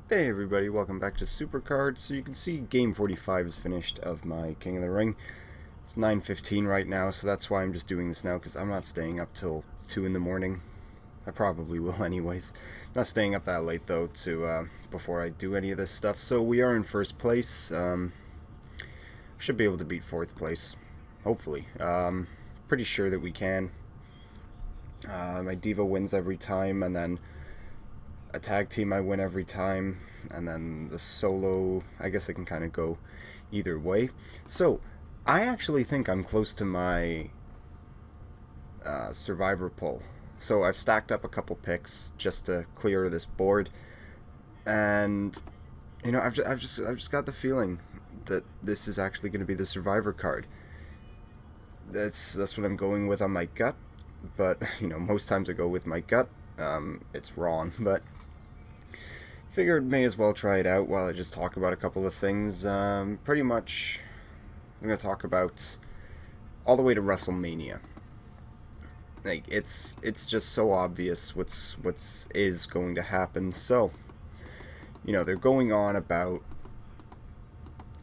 Hey everybody, welcome back to Supercard. So you can see game 45 is finished of my King of the Ring. It's 9:15 right now, so that's why I'm just doing this now, because I'm not staying up till 2 in the morning. I probably will anyways. Not staying up that late though before I do any of this stuff. So we are in first place. Should be able to beat fourth place. Hopefully. Pretty sure that we can. My Diva wins every time, and then a tag team I win every time, and then the solo, I guess it can kind of go either way. So I actually think I'm close to my survivor pull. So I've stacked up a couple picks just to clear this board, and I've just got the feeling that this is actually going to be the survivor card. That's what I'm going with on my gut, but most times I go with my gut. It's wrong, but figured may as well try it out while I just talk about a couple of things. Pretty much, I'm gonna talk about all the way to Wrestlemania. Like it's just so obvious what's is going to happen. So, they're going on about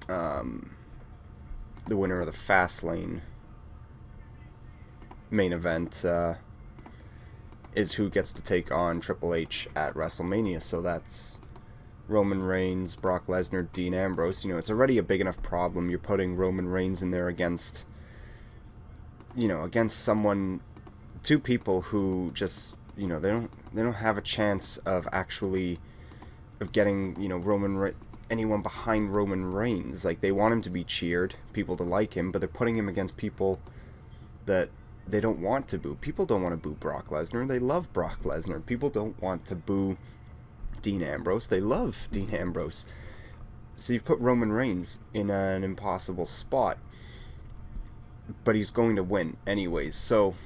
the winner of the Fastlane main event. Is who gets to take on Triple H at WrestleMania. So that's Roman Reigns, Brock Lesnar, Dean Ambrose. It's already a big enough problem. You're putting Roman Reigns in there against someone, two people who just, they don't have a chance of actually getting, anyone behind Roman Reigns. Like, they want him to be cheered, people to like him, but they're putting him against people that they don't want to boo. People don't want to boo Brock Lesnar. They love Brock Lesnar. People don't want to boo Dean Ambrose. They love Dean Ambrose. So you've put Roman Reigns in an impossible spot, but he's going to win anyways. So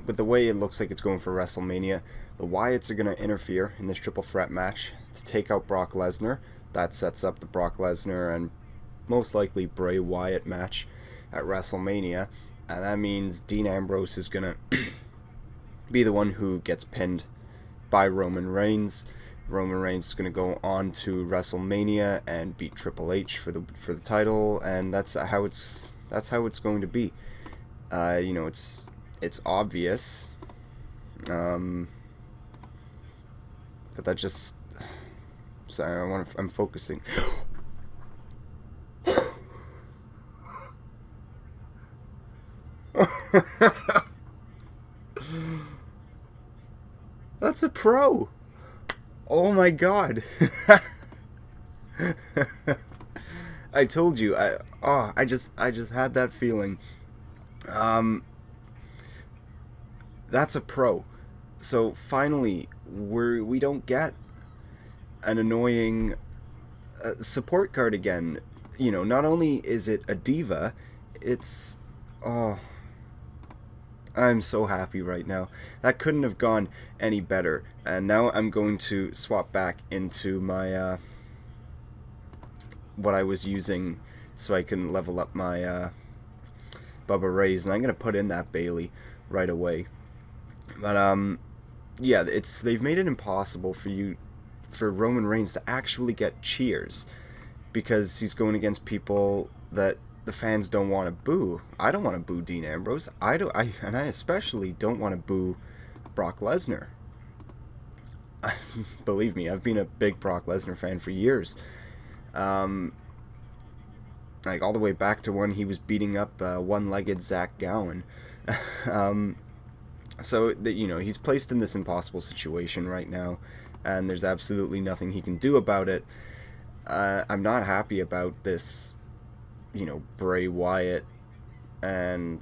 with the way it looks like it's going for WrestleMania, the Wyatts are going to interfere in this triple threat match to take out Brock Lesnar. That sets up the Brock Lesnar and most likely Bray Wyatt match at WrestleMania. And that means Dean Ambrose is going to be the one who gets pinned by Roman Reigns. Roman Reigns is going to go on to WrestleMania and beat Triple H for the title, and that's how it's going to be. It's obvious, but that just, sorry, I'm focusing. That's a pro. Oh my god. I told you. I just had that feeling. That's a pro. So finally, we don't get an annoying support card again. Not only is it a diva, it's I'm so happy right now. That couldn't have gone any better. And now I'm going to swap back into my what I was using so I can level up my Bubba Rays, and I'm gonna put in that Bailey right away. But yeah, they've made it impossible for Roman Reigns to actually get cheers because he's going against people that the fans don't want to boo. I don't want to boo Dean Ambrose. I especially don't want to boo Brock Lesnar. Believe me, I've been a big Brock Lesnar fan for years. Like all the way back to when he was beating up one-legged Zach Gowen. So that he's placed in this impossible situation right now, and there's absolutely nothing he can do about it. I'm not happy about this. Bray Wyatt and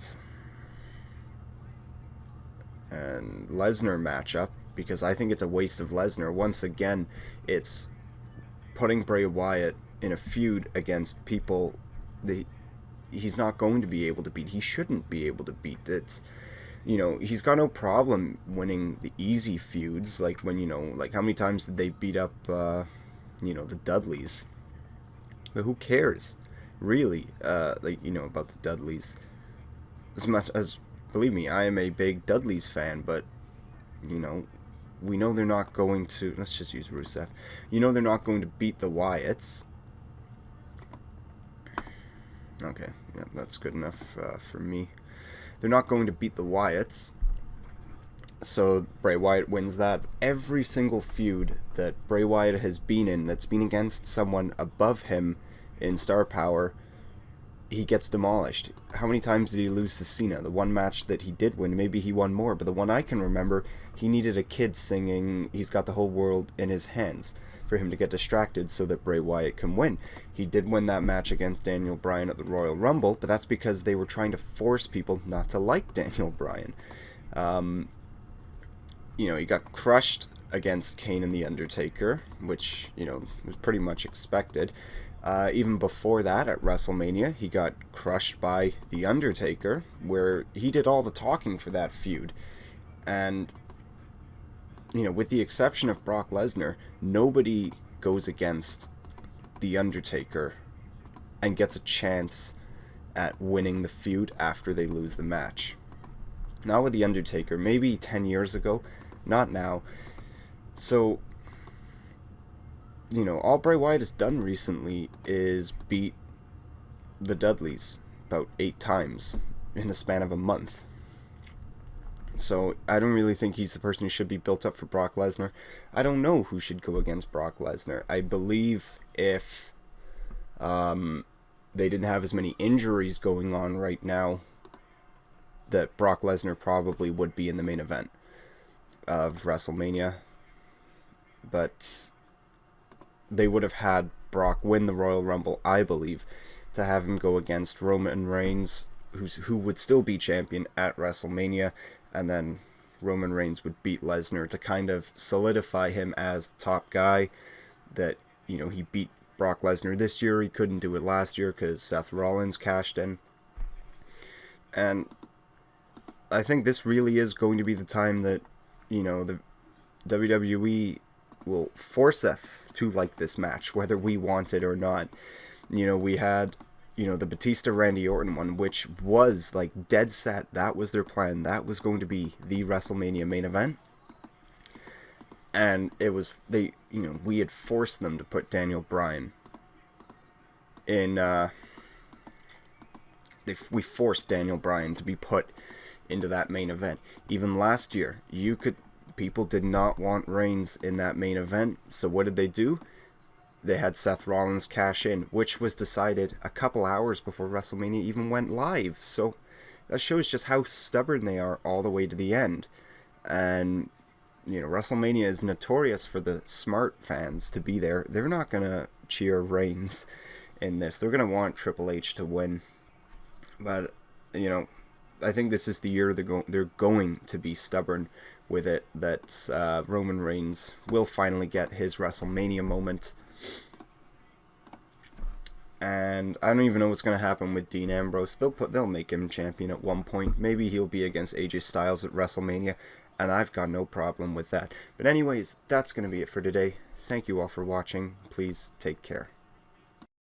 Lesnar matchup, because I think it's a waste of Lesnar. Once again, it's putting Bray Wyatt in a feud against people that he's not going to be able to beat. He shouldn't be able to beat. It's he's got no problem winning the easy feuds, like when like how many times did they beat up the Dudleys? But who cares? Really, about the Dudleys. As much as, believe me, I am a big Dudleys fan, but we know they're not going to, let's just use Rusev. You know they're not going to beat the Wyatts. Okay, yeah, that's good enough for me. They're not going to beat the Wyatts. So Bray Wyatt wins that. Every single feud that Bray Wyatt has been in that's been against someone above him in star power, he gets demolished. How many times did he lose to Cena? The one match that he did win, maybe he won more, but the one I can remember, he needed a kid singing "He's Got the Whole World in His Hands" for him to get distracted so that Bray Wyatt can win. He did win that match against Daniel Bryan at the Royal Rumble, but that's because they were trying to force people not to like Daniel Bryan. You know, he got crushed against Kane and The Undertaker, which, you know, was pretty much expected. Even before that, at WrestleMania, he got crushed by The Undertaker, where he did all the talking for that feud. And, you know, with the exception of Brock Lesnar, nobody goes against The Undertaker and gets a chance at winning the feud after they lose the match. Not with The Undertaker, maybe 10 years ago, not now. So, you know, all Bray Wyatt has done recently is beat the Dudleys about 8 times in the span of a month. So I don't really think he's the person who should be built up for Brock Lesnar. I don't know who should go against Brock Lesnar. I believe if they didn't have as many injuries going on right now, that Brock Lesnar probably would be in the main event of WrestleMania. But they would have had Brock win the Royal Rumble, I believe, to have him go against Roman Reigns, who would still be champion at WrestleMania, and then Roman Reigns would beat Lesnar to kind of solidify him as the top guy. That, you know, he beat Brock Lesnar this year, he couldn't do it last year because Seth Rollins cashed in. And I think this really is going to be the time that, you know, the WWE will force us to like this match, whether we want it or not. You know, we had, you know, the Batista-Randy Orton one, which was, like, dead set. That was their plan. That was going to be the WrestleMania main event. And it was, you know, we had forced them to put Daniel Bryan in, we forced Daniel Bryan to be put into that main event. Even last year, people did not want Reigns in that main event, so what did they do? They had Seth Rollins cash in, which was decided a couple hours before WrestleMania even went live. So that shows just how stubborn they are all the way to the end. And, you know, WrestleMania is notorious for the smart fans to be there. They're not going to cheer Reigns in this. They're going to want Triple H to win. But, you know, I think this is the year they're going to be stubborn with it, that Roman Reigns will finally get his WrestleMania moment. And I don't even know what's going to happen with Dean Ambrose. They'll make him champion at one point. Maybe he'll be against AJ Styles at WrestleMania, and I've got no problem with that. But anyways, that's going to be it for today. Thank you all for watching. Please take care.